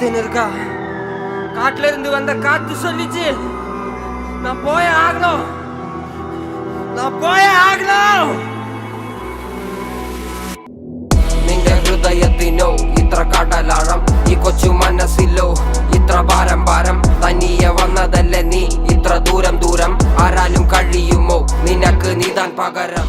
பார்த்தேன்னு இருக்கா. காட்டுல இருந்து வந்த காத்து சொல்லிச்சு, நான் போயே ஆகணும். നിന്റെ ഹൃദയത്തിനോ ഇത്ര കടലാഴം, ഈ കൊച്ചു മനസ്സിലോ ഇത്ര ഭാരം. തനിയെ വന്നതല്ലേ നീ ഇത്ര ദൂരം. ആരാലും കഴിയുമോ നിനക്ക് നീതാൻ പകരം?